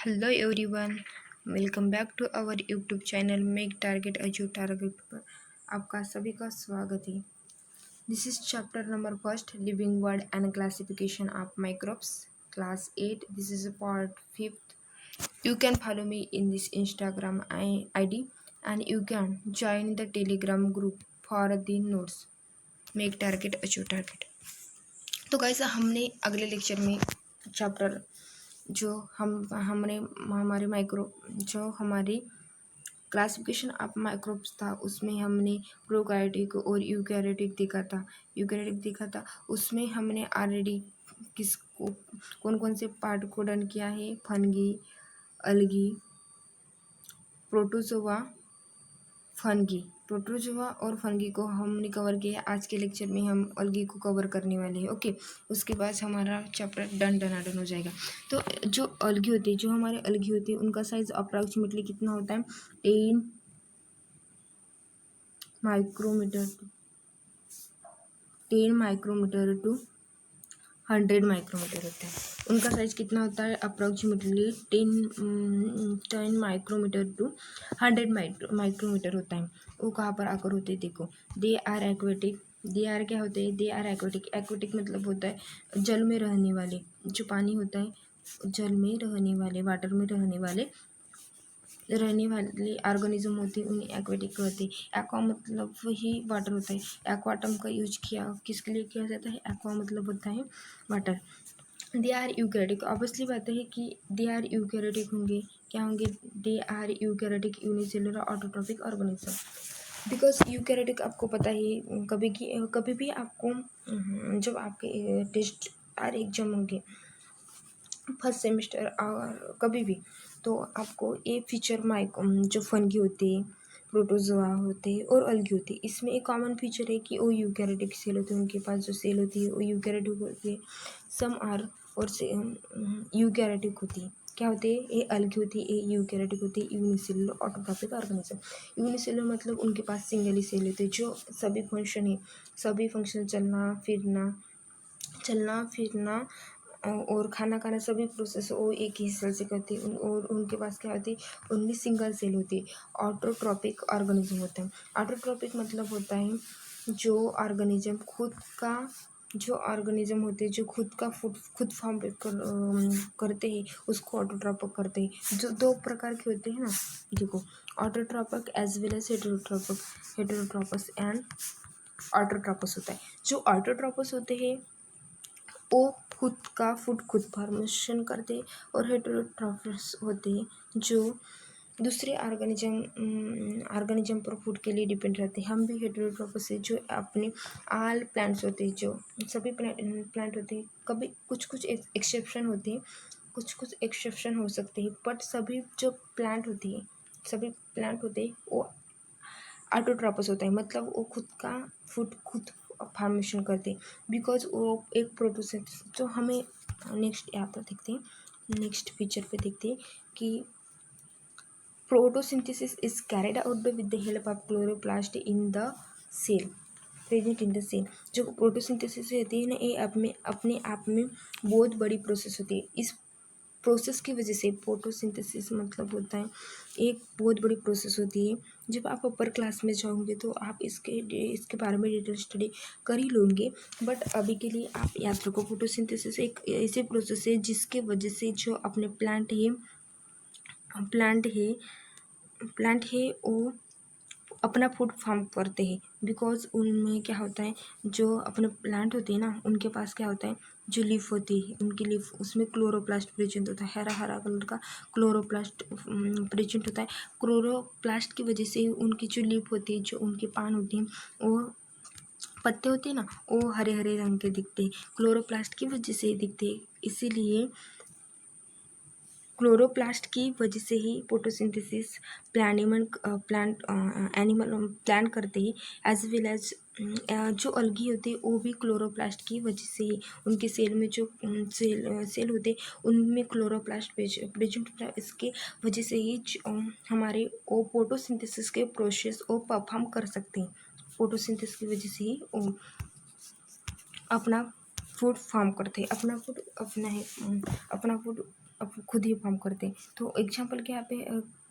Hello everyone, welcome back to our YouTube channel make target achieve target पर आपका सभी का स्वागत है। This is chapter number first, living world and classification of microbes, class 8। This is part fifth. You can follow me in this Instagram ID and you can join the Telegram group for the notes make target achieve target. तो guys, हमने अगले lecture में chapter जो हमने हमारे micro जो हमारी classification of microbes था, उसमें हमने प्रोकार्योटिक और यूकैरियोटिक देखा था। उसमें हमने ऑलरेडी किसको कौन कौन से पार्ट को डन किया है, फंगी, अलगी, प्रोटोजोआ और फंगी को हमने कवर किया। आज के लेक्चर में हम अलगी को कवर करने वाले हैं। ओके, उसके बाद हमारा चैप्टर डन हो जाएगा। तो जो अलगी होती है, जो हमारे अलगी होती है, उनका साइज अप्रॉक्सीमेटली कितना होता है? 10 माइक्रोमीटर 10 माइक्रोमीटर टू 100 माइक्रोमीटर होता है। उनका साइज कितना होता है? अप्रॉक्सीमेटली 10 माइक्रोमीटर टू 100 माइक्रोमीटर होता है। वो कहाँ पर आकर होते हैं? देखो, they are aquatic. They are क्या होते हैं? दे आर एक्वेटिक। एक्वेटिक मतलब होता है जल में रहने वाले। जो पानी होता है, जल में रहने वाले, वाटर में रहने वाले ऑर्गेनिज्म होते हैं, उन्हें एक्वेटिक कहते हैं। एक्वा मतलब ही वाटर होता है। एक्वा टर्म का यूज किसके लिए किया जाता है? एक्वा मतलब होता है water. They are eukaryotic, obviously बात है कि दे आर यूकैरियोटिक होंगे। क्या होंगे? They are eukaryotic unicellular autotrophic organism. Because eukaryotic आपको पता ही, कभी भी आपको जब आपके टेस्ट और एग्जाम होंगे फर्स्ट सेमेस्टर और कभी भी, तो आपको ये फीचर जो फंगी होते हैं, प्रोटोजोआ होते हैं और अलगी होती है, इसमें एक कॉमन फीचर है कि वो यूकैरियोटिक सेल होते हैं। उनके पास जो सेल होती है वो यूकैरियोटिक होती है। सम आर और से यूकैरियोटिक होती है। क्या होते हैं? ये अलगी होती है, ये यूकैरियोटिक होती है। Unicellular autotrophic organism. यूनिसेलुलर मतलब उनके पास सिंगल ही सेल होते हैं, जो सभी फंक्शन चलना फिरना और खाना खाना, सभी प्रोसेस वो एक ही सेल से करती है। और उनके पास क्या होती है? उनमें सिंगल सेल होती है। ऑटोट्रॉपिक ऑर्गेनिज्म होता है। ऑटोट्रॉपिक मतलब होता है जो ऑर्गेनिज्म होते हैं, जो खुद फॉर्म करते हैं, उसको ऑटोट्रॉपिक करते हैं। जो दो प्रकार के होते हैं ना, देखो, autotrophic as well as heterotrophs and autotrophs होता है। जो ऑटोट्रॉपस होते हैं वो खुद फॉर्मेशन करते हैं, और हेटेरोट्रॉपस होते हैं जो दूसरे ऑर्गेनिज्म पर फूड के लिए डिपेंड रहते हैं। हम भी हेटेरोट्रॉपस है, जो अपने ऑल प्लांट्स होते हैं, जो सभी प्लांट होते हैं। कभी कुछ एक्सेप्शन होते हैं, कुछ एक्सेप्शन हो सकते हैं, बट सभी प्लांट होते हैं वो ऑटोट्रॉपस होता है। मतलब वो खुद फॉर्मेशन करते हैं, बिकॉज वो एक प्रोटोसिंथेसिस। तो हमें नेक्स्ट यहाँ पर देखते हैं, नेक्स्ट पिक्चर पे देखते हैं कि photosynthesis is carried out with the help of chloroplast in the cell present in the cell. जो प्रोटोसिंथेसिस होती है ना, ये अपने आप में बहुत बड़ी प्रोसेस होती है। इस प्रोसेस की वजह से, फोटोसिंथेसिस मतलब होता है एक बहुत बड़ी प्रोसेस होती है। जब आप अपर क्लास में जाओगे तो आप इसके बारे में डिटेल स्टडी कर ही लोगे, बट अभी के लिए आप याद रखो, फोटोसिंथेसिस एक ऐसी प्रोसेस है जिसके वजह से जो अपने प्लांट है वो अपना फूड फार्म करते हैं। बिकॉज उनमें क्या होता है, जो अपने प्लांट होते हैं ना, उनके पास क्या होता है, जो लीफ होती है, उनकी लीफ, उसमें क्लोरोप्लास्ट प्रेजेंट होता है। हरा हरा कलर का क्लोरोप्लास्ट प्रेजेंट होता है। क्लोरोप्लास्ट की वजह से उनकी जो लीफ होती है, जो उनके पान होते हैं, वो पत्ते होते हैं ना, वो हरे हरे रंग के दिखते हैं, क्लोरोप्लास्ट की वजह से ही दिखते हैं। इसीलिए क्लोरोप्लास्ट की वजह से ही फोटोसिंथेसिस प्लांट करते हैं। एज वेल एज जो अलगी होते हैं वो भी क्लोरोप्लास्ट की वजह से ही, उनके सेल में जो सेल होते हैं उनमें क्लोरोप्लास्ट प्रेजेंट होता है। इसके वजह से ही हमारे वो फोटोसिंथेसिस के प्रोसेस वो परफॉर्म कर सकते हैं। फोटोसिंथेसिस की वजह से ही वो अपना फूड फॉर्म करते हैं। अपना फूड अब खुद ही फॉर्म करते हैं। तो एग्जाम्पल के यहाँ पे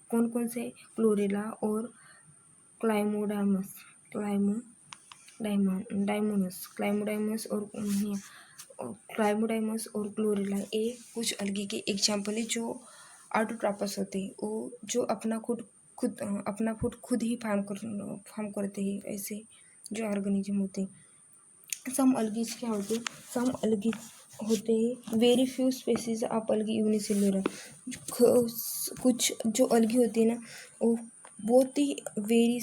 कौन कौन से, क्लोरेला और क्लाइमोडाइमस, क्लाइमोडाइमस और क्लाइमोडाइमस और क्लोरेला, ये कुछ अलगी के एग्जाम्पल है जो ऑटोट्रॉपस होते हैं, वो जो अपना फूड खुद ही फॉर्म करते हैं, ऐसे जो ऑर्गेनिज्म होते हैं। सम अलगीज क्या होते हैं, सम अलगीज होते हैं very few species of algae unicellular. कुछ जो अलगी होती है ना, वो बहुत ही very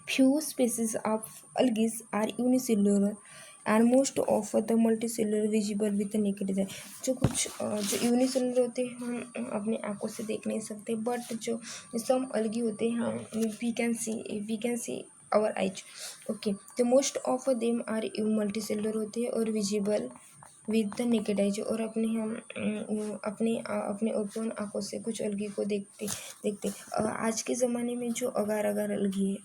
few species of algae are unicellular and most of the multicellular visible with the naked eye। जो यूनिसेलुलर होते हैं हम अपने आंखों से देख नहीं सकते, बट जो सम अलगी होते हैं हम we can see our eyes. Okay, तो most of them are multicellular होते हैं और visible with the naked eyes, और अपने ओपन आंखों से कुछ अलगी को देखते। आज के ज़माने में जो अगार अगार अलगी है,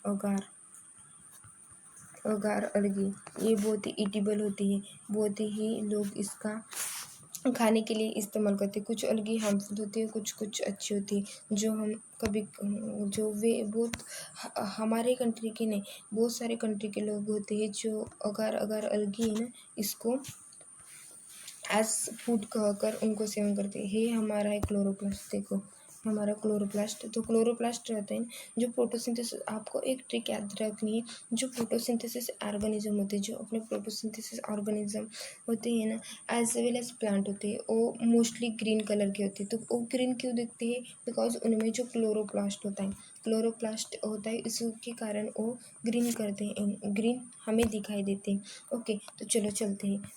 अगार अलगी, ये बहुत ही ईटिबल होती है, बहुत ही लोग इसका खाने के लिए इस्तेमाल करते हैं। कुछ अलगी हार्मफुल होती है, कुछ अच्छी होती है, जो हम कभी जो वे बहुत हमारे कंट्री के नहीं, बहुत सारे कंट्री के लोग होते हैं जो अगार अगार अलगी है ना, इसको एज फूड कहकर उनको सेवन करते हैं। ये हमारा है क्लोरोप्लास्ट, देखो हमारा क्लोरोप्लास्ट। तो क्लोरोप्लास्ट रहते हैं जो फोटोसिंथेसिस, आपको एक ट्रिक याद रखनी है, जो फोटोसिंथेसिस ऑर्गेनिज्म होते हैं, जो अपने फोटोसिंथेसिस ऑर्गेनिज्म होते हैं ना, एज वेल एज प्लांट होते हैं, वो मोस्टली ग्रीन कलर के होते हैं। तो वो ग्रीन क्यों दिखते हैं, बिकॉज उनमें जो क्लोरोप्लास्ट होता है इसके कारण वो ग्रीन करते हैं, ग्रीन हमें दिखाई देते हैं। ओके, तो चलो चलते हैं।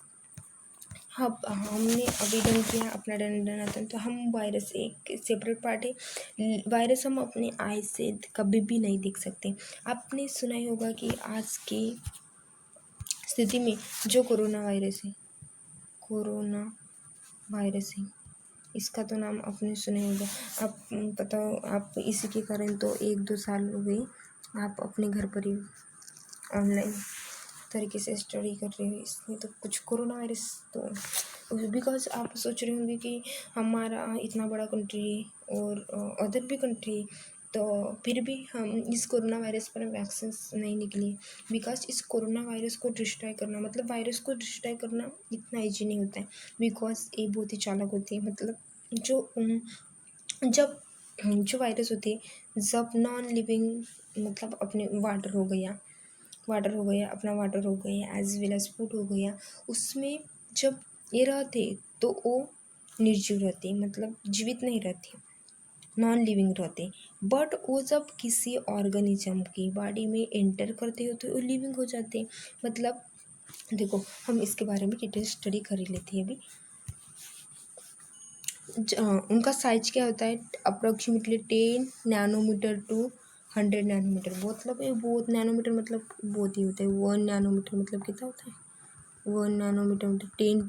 हाँ, हमने अभी डन किया अपना डन। तो हम वायरस एक सेपरेट पार्ट है। वायरस हम अपने आई से कभी भी नहीं देख सकते। आपने सुना ही होगा कि आज की स्थिति में जो कोरोना वायरस है, इसका तो नाम आपने सुना ही होगा। आप बताओ, आप इसी के कारण तो 1-2 साल हो गए आप अपने घर पर ही ऑनलाइन तरीके से स्टडी कर रहे हो। इसमें तो कुछ कोरोना वायरस तो बिकॉज आप सोच रहे होंगे कि हमारा इतना बड़ा कंट्री है और अदर भी कंट्री है, तो फिर भी हम इस कोरोना वायरस पर वैक्सीन नहीं निकली। बिकॉज इस कोरोना वायरस को डिस्ट्रॉय करना, मतलब वायरस को डिस्ट्रॉय करना इतना ईजी नहीं होता है, बिकॉज ये बहुत ही चालाक होती है। मतलब जब जो वायरस होती है, जब नॉन लिविंग, मतलब अपने वाटर हो गया, अपना वाटर हो गया, एज वेल एज फूड हो गया, उसमें जब ये रहते तो वो निर्जीव रहते, मतलब जीवित नहीं रहते, नॉन लिविंग रहते। बट वो जब किसी ऑर्गेनिज्म की बॉडी में एंटर करते हो तो वो लिविंग हो जाते। मतलब देखो, हम इसके बारे में डिटेल स्टडी कर ही लेते हैं अभी। उनका साइज क्या होता है, अप्रोक्सीमेटली 10 नैनोमीटर टू 100 नैनोमीटर। मतलब ये बहुत नैनोमीटर मतलब बहुत ही होता है। 1 नैनोमीटर मतलब कितना होता है, 1 नैनोमीटर मतलब 10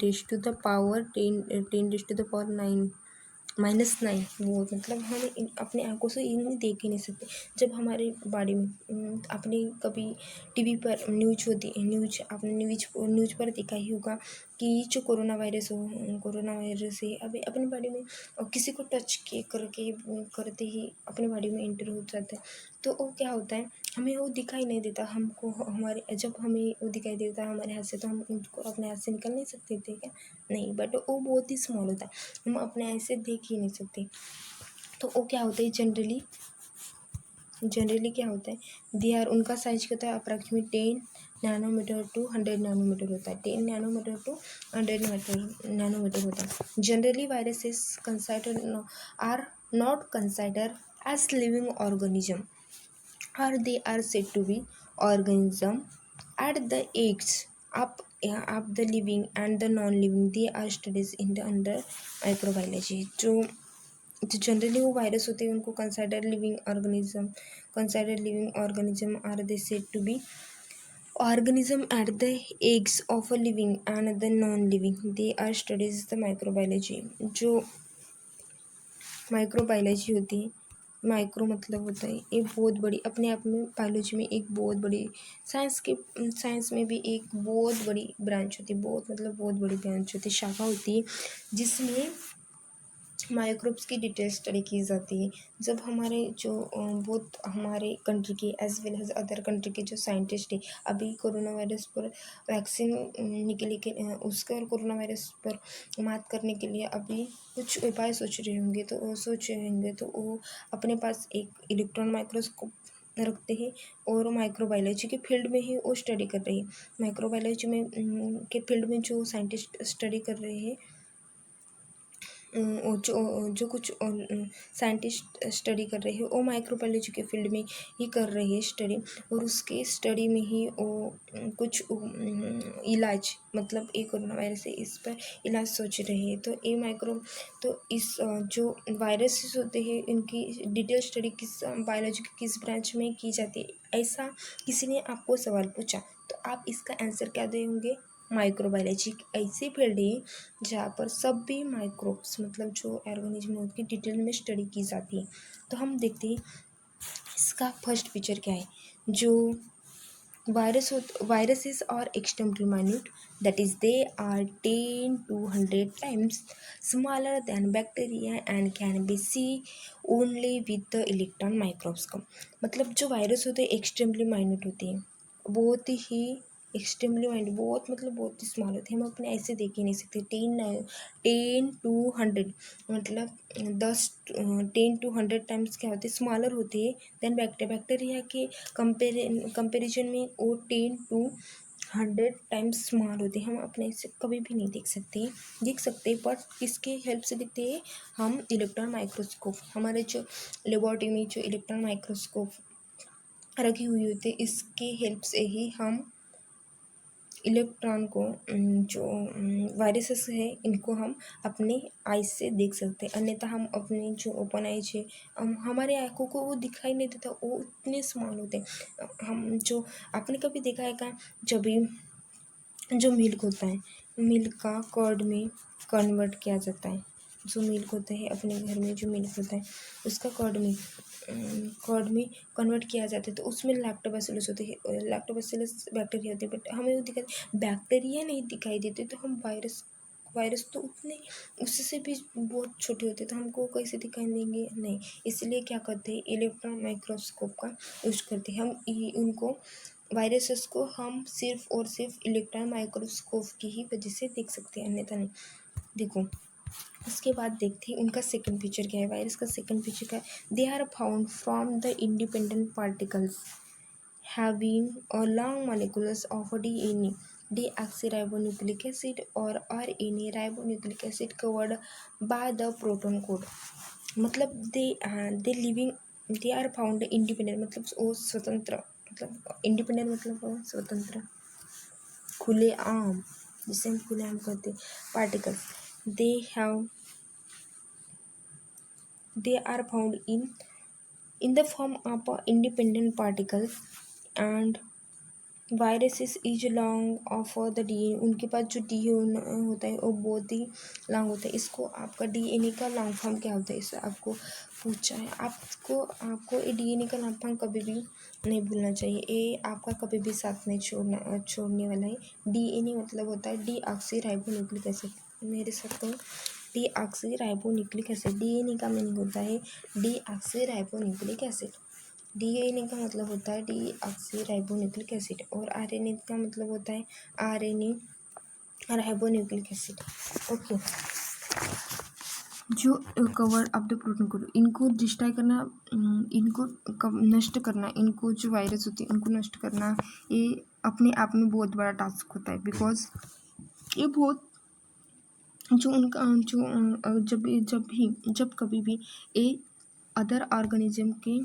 -9, वो मतलब हम अपने आंखों से इन्हें देख ही नहीं सकते। जब हमारे बॉडी में आपने कभी टीवी पर आपने न्यूज पर देखा ही होगा कि जो कोरोना वायरस है अभी अपनी बॉडी में किसी को टच के करते ही अपनी बॉडी में एंटर हो जाता है। तो वो क्या होता है, हमें वो दिखाई नहीं देता। हमको हमारे जब हमें वो दिखाई देता है हमारे हाथ से, तो हम उनको अपने हाथ से निकल नहीं सकते थे क्या, नहीं, बट वो बहुत ही स्मॉल होता है, हम अपने ऐसे देख ही नहीं सकते। तो वो क्या होता है, जनरली क्या होता है, दे आर, उनका साइज क्या होता है, अप्रॉक्सीमेट 10 नैनोमीटर टू 100 नैनोमीटर होता है। 10 नैनोमीटर टू 100 नैनोमीटर होता है। Generally viruses are not consider as living organism, or they are said to be organism at the eggs of the living and the non-living. They are studies in the under microbiology। जो generally वो virus होते हैं उनको consider living organism are they said to be organism at the eggs of a living and the non-living. They are studies the microbiology। जो microbiology होती है micro मतलब होता है एक बहुत बड़ी, अपने आप में बायोलॉजी में एक बहुत बड़ी, साइंस में भी एक बहुत बड़ी ब्रांच होती है, बहुत मतलब बहुत बड़ी ब्रांच होती है, शाखा होती है जिसमें माइक्रोब्स की डिटेल स्टडी की जाती है। जब हमारे जो बहुत हमारे कंट्री के as well as other country के जो साइंटिस्ट है, अभी कोरोना वायरस पर वैक्सीन निकली के उसका, और कोरोना वायरस पर मात करने के लिए अभी कुछ उपाय सोच रहे होंगे तो वो अपने पास एक इलेक्ट्रॉन माइक्रोस्कोप रखते हैं और माइक्रोबायोलॉजी के फील्ड में ही वो स्टडी कर रहे हैं। माइक्रोबायोलॉजी में के फील्ड में जो साइंटिस्ट स्टडी कर रहे हैं, जो कुछ साइंटिस्ट स्टडी कर रहे हैं वो माइक्रोबायोलॉजी के फील्ड में ही कर रहे हैं स्टडी, और उसके स्टडी में ही वो कुछ इलाज, मतलब ये कोरोना वायरस है इस पर इलाज सोच रहे हैं। तो ये तो इस जो वायरसेस होते हैं इनकी डिटेल स्टडी किस बायोलॉजी के किस ब्रांच में की जाती है, ऐसा किसी ने आपको सवाल पूछा तो आप इसका आंसर क्या देंगे? माइक्रोबायोलॉजी एक ऐसी फील्ड है जहाँ पर सभी माइक्रोब्स मतलब जो ऑर्गेनिज्म है उसकी डिटेल में स्टडी की जाती है। तो हम देखते हैं इसका फर्स्ट फीचर क्या है। जो viruses are extremely minute, that is they are 10 to 100 times smaller than bacteria and can be seen only with the electron microscope। मतलब जो वायरस होते हैं एक्सट्रीमली माइन्यूट होते हैं, बहुत ही एक्सट्रीमली माइन्यूट, बहुत मतलब बहुत ही स्मॉल होते हैं, हम अपने ऐसे देख ही नहीं सकते। 10 to 100 मतलब 10 to 100 टाइम्स क्या होते हैं, स्मॉलर होते हैं देन बैक्टीरिया के कंपेरिजन में वो 10 to 100 टाइम्स स्मॉल होते हैं। हम अपने से कभी भी नहीं देख सकते बट किसके हेल्प से दिखते हैं? हम इलेक्ट्रॉन माइक्रोस्कोप, हमारे जो लेबोरेटरी में जो इलेक्ट्रॉन माइक्रोस्कोप रखी हुई होती है इसके हेल्प से ही हम इलेक्ट्रॉन को जो वायरसेस है इनको हम अपने आइज से देख सकते हैं। अन्यथा हम अपने जो ओपन आइज है हमारे आँखों को वो दिखाई नहीं देता, वो इतने स्मॉल होते हैं। हम जो आपने कभी देखा है क्या, जब भी जो मिल्क होता है, मिल्क का कर्ड में कन्वर्ट किया जाता है, जो मिल्क होता है अपने घर में जो मिल्क होता है उसका कर्ड में कन्वर्ट किया जाता है तो उसमें लैक्टोबैसिलस होते हैं, लैक्टोबैसिलस बैक्टीरिया होते हैं, बट हमें वो दिखाई बैक्टीरिया नहीं दिखाई देते। तो हम वायरस तो उतने उससे भी बहुत छोटे होते तो हमको कैसे दिखाई देंगे? नहीं, इसलिए क्या करते हैं इलेक्ट्रॉन माइक्रोस्कोप का यूज करते हैं। हम उनको वायरसेस को हम सिर्फ और सिर्फ इलेक्ट्रॉन माइक्रोस्कोप की ही वजह से देख सकते हैं, अन्यथा नहीं। देखो उसके बाद देखते हैं उनका सेकंड फीचर क्या है। वायरस का सेकंड फीचर क्या है? They are found from the independent particles having a long molecules of DNA, deoxyribonucleic acid or RNA ribonucleic acid covered by the proton code। मतलब they living, they are found independent मतलब वो स्वतंत्र, मतलब independent मतलब वो स्वतंत्र, खुले आम, जिसे हम खुले आम कहते हैं, particles they are found in the form of independent particles and viruses is long off the DNA। उनके पास जो DNA होता है वो बहुत ही लॉन्ग होता है। इसको आपका DNA का लॉन्ग फॉर्म क्या होता है, इससे आपको पूछा है। आपको ये DNA का लॉन्ग फॉर्म कभी भी नहीं भूलना चाहिए, ये आपका कभी भी साथ नहीं छोड़ने वाला है। DNA मतलब होता है डीऑक्सी राइबोन्यूक्लिक एसिड, मेरे साथ तो डीऑक्सी राइबोन्यूक्लिक एसिड। DNA का मीनिंग होता है डीऑक्सी राइबोन्यूक्लिक एसिड। DNA का मतलब होता है डीऑक्सी राइबोन्यूक्लिक एसिड और RNA का मतलब होता है RNA राइबोन्यूक्लिक एसिड। ओके, जो cover of the protein code, इनको डिस्ट्रॉय करना, इनको नष्ट करना, इनको जो वायरस होती है उनको नष्ट करना, ये अपने आप में बहुत बड़ा टास्क होता है। बिकॉज ये बहुत जो उनका जो जब कभी भी ये अदर ऑर्गेनिज्म के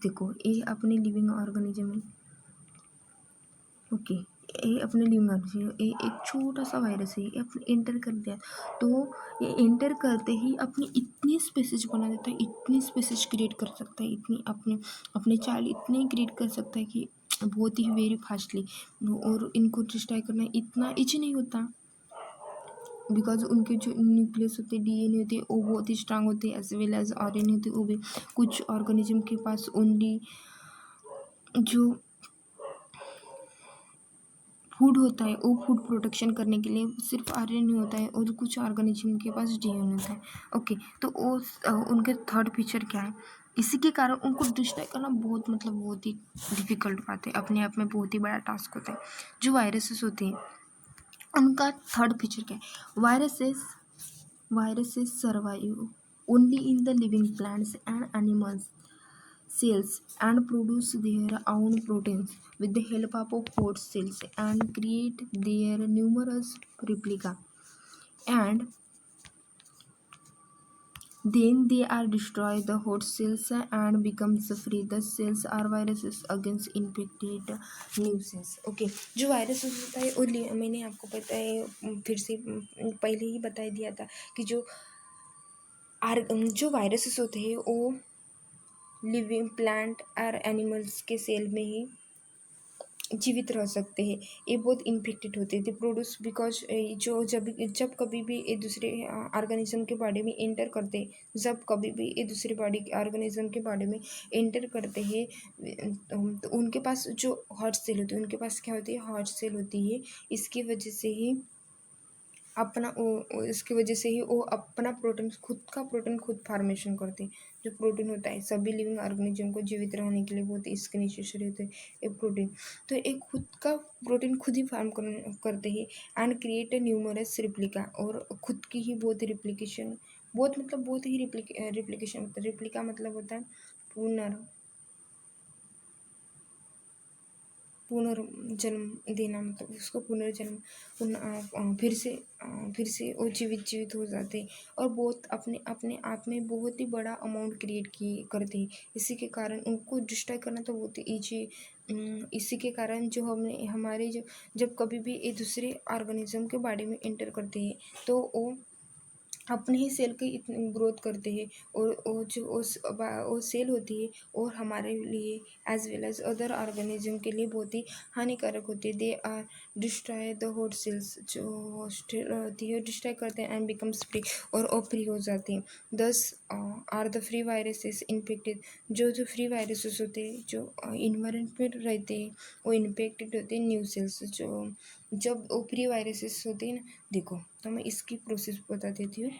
देखो ये अपने लिविंग ऑर्गेनिज्म है, ओके, ये अपने लिविंग ऑर्गेनिज्म, ये एक छोटा सा वायरस है, ये अपने एंटर कर दिया तो ये एंटर करते ही अपनी इतनी स्पेसिस बना देता है, इतनी स्पेसिस क्रिएट कर सकता है, इतनी अपने चाइल्ड इतने क्रिएट कर सकता है कि बहुत ही वेरी फास्टली, और इनको डिस्ट्रॉय करना इतना ईजी नहीं होता। बिकॉज उनके जो न्यूक्लियस होते हैं, डीएनए होते हैं, वो बहुत ही स्ट्रांग होते हैं, एज वेल एज आरएनए होते हैं वो भी। कुछ ऑर्गेनिज्म के पास ओनली जो फूड होता है वो फूड प्रोटेक्शन करने के लिए सिर्फ आयरन होता है, और कुछ ऑर्गेनिज्म के पास डीएनए होता है। ओके, तो वो उनके थर्ड फीचर क्या है, इसी के कारण उनको डिस्ट्रॉय करना बहुत बहुत ही डिफिकल्ट बात है, अपने आप में बहुत ही बड़ा टास्क होता है। जो वायरसेस होते हैं उनका थर्ड फीचर क्या है, viruses survive only in the living plants and animals cells and produce their own proteins with the help of host cells and create their numerous replica, and then they are destroy the host cells and becomes free. The cells are viruses against infected new cells. Okay, जो virus होता है और मैंने आपको पता है फिर से पहले ही बता दिया था कि जो वायरसेस होते हैं वो लिविंग प्लांट और एनिमल्स के सेल में ही जीवित रह सकते हैं। ये बहुत इन्फेक्टेड होते थे प्रोड्यूस बिकॉज जो जब कभी भी ये दूसरे ऑर्गेनिज्म के बॉडी में एंटर करते हैं, जब कभी भी ये दूसरे बॉडी ऑर्गेनिज्म के बॉडी में एंटर करते हैं तो उनके पास जो हॉट सेल होती है, उनके पास क्या होती है, हॉट सेल होती है। इसकी वजह से ही इसकी वजह से ही वो अपना प्रोटीन खुद फार्मेशन करते हैं। जो प्रोटीन होता है सभी लिविंग ऑर्गेनिज्म को जीवित रहने के लिए बहुत इसके नेसेसरी होते हैं एक प्रोटीन। तो एक खुद का प्रोटीन खुद ही फार्म करते हैं and create a numerous replica, और खुद की ही बहुत रिप्लिकेशन, बहुत ही रिप्लिकेशन होता है। रिप्लिका मतलब होता है पुनर्जन्म देना, मतलब उसको पुनर्जन्म फिर से वो जीवित हो जाते हैं, और बहुत अपने अपने आप में बहुत ही बड़ा अमाउंट क्रिएट करते हैं। इसी के कारण उनको डिस्ट्रॉय करना तो बहुत ईजी। इसी के कारण जो हमारे जो जब कभी भी ये दूसरे ऑर्गेनिज्म के बारे में एंटर करते हैं तो वो अपने ही सेल की इतनी ग्रोथ करते हैं, और वो सेल होती है और हमारे लिए as well as other organism के लिए बहुत ही हानिकारक होती है। They are destroy the host cells, जो हॉस्टल होती है डिस्ट्रॉय करते हैं एंड बिकम्स फ्री, और वो फ्री हो जाते हैं। Thus are the free viruses infected, जो फ्री वायरसेस होते हैं जो इन्वायरमेंट में रहते हैं वो इन्फेक्टेड होते हैं न्यू सेल्स। जो जब वो फ्री वायरसेस होते हैं ना, देखो तो मैं इसकी प्रोसेस बता देती हूँ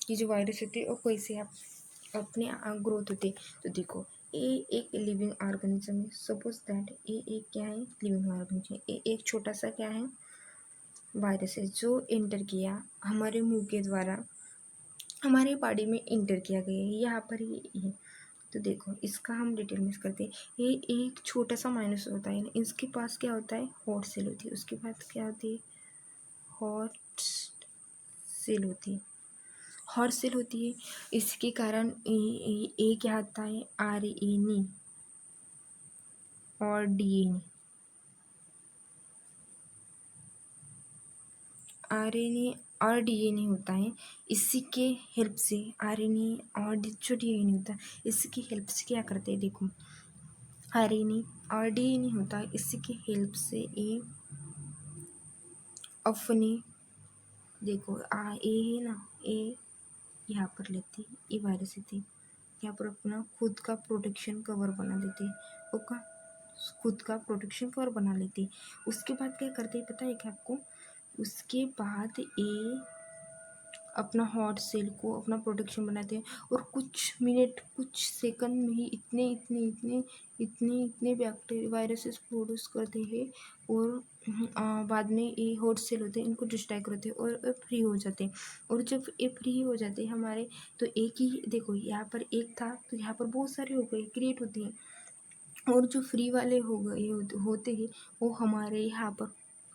कि जो वायरस होते हैं वो कैसे आप अपने ग्रोथ होते हैं। तो देखो ये एक लिविंग ऑर्गेनिज्म है, सपोज दैट ये एक क्या है, लिविंग ऑर्गेनिज्म। ये एक छोटा सा क्या है, वायरस है जो एंटर किया हमारे मुंह के द्वारा हमारे बॉडी में एंटर किया गया है। यहाँ पर ये तो देखो इसका हम डिटेल में करते हैं। ये एक छोटा सा माइनस होता है ना, इसके पास क्या होता है, हॉट सेल होती है, उसके बाद क्या होती है, हॉट सेल होती है, हॉट सेल होती है। इसके कारण ए क्या आता है, आरएनए और डीएनए, आरएनए और डीएनए होता है। इसी के हेल्प से आरएनए और जो डीएनए होता है इसकी हेल्प से क्या करते हैं, देखो आरएनए और डीएनए होता है, इसी की हेल्प से ये अपने, देखो ए है ना, ए यहाँ पर लेते हैं, ये वायरस होती है, यहाँ पर अपना खुद का प्रोटेक्शन कवर बना देते हैं। ओके, खुद का प्रोटेक्शन कवर बना लेते हैं। उसके बाद क्या करते हैं पता है क्या आपको, उसके बाद ये अपना हॉट सेल को अपना प्रोटेक्शन बनाते हैं, और कुछ मिनट कुछ सेकंड में ही इतने बैक्टीरिया वायरसेस प्रोड्यूस करते हैं, और बाद में ये हॉट सेल होते हैं इनको डिस्ट्रॉय करते हैं और फ्री हो जाते हैं। और जब ये फ्री हो जाते हैं हमारे, तो एक ही देखो यहाँ पर एक था तो यहाँ पर बहुत सारे हो गए क्रिएट होते हैं, और जो फ्री वाले हो गए होते हैं वो हमारे यहाँ पर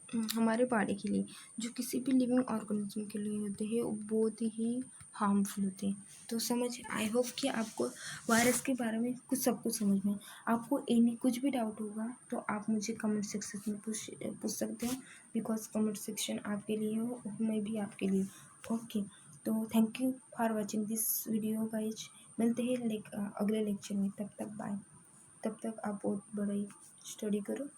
हमारे बॉडी के लिए, जो किसी भी लिविंग ऑर्गेनिज्म के लिए होते हैं वो बहुत ही हार्मफुल होते हैं। तो समझ, आई होप कि आपको वायरस के बारे में सब कुछ समझ में। आपको एनी कुछ भी डाउट होगा तो आप मुझे कमेंट सेक्शन में पूछ सकते हो, बिकॉज कमेंट सेक्शन आपके लिए हो और मैं भी आपके लिए। ओके, तो thank you for watching this video guys. मिलते हैं अगले लेक्चर में, तब तक बाय। तब तक आप बहुत बड़ा स्टडी करो।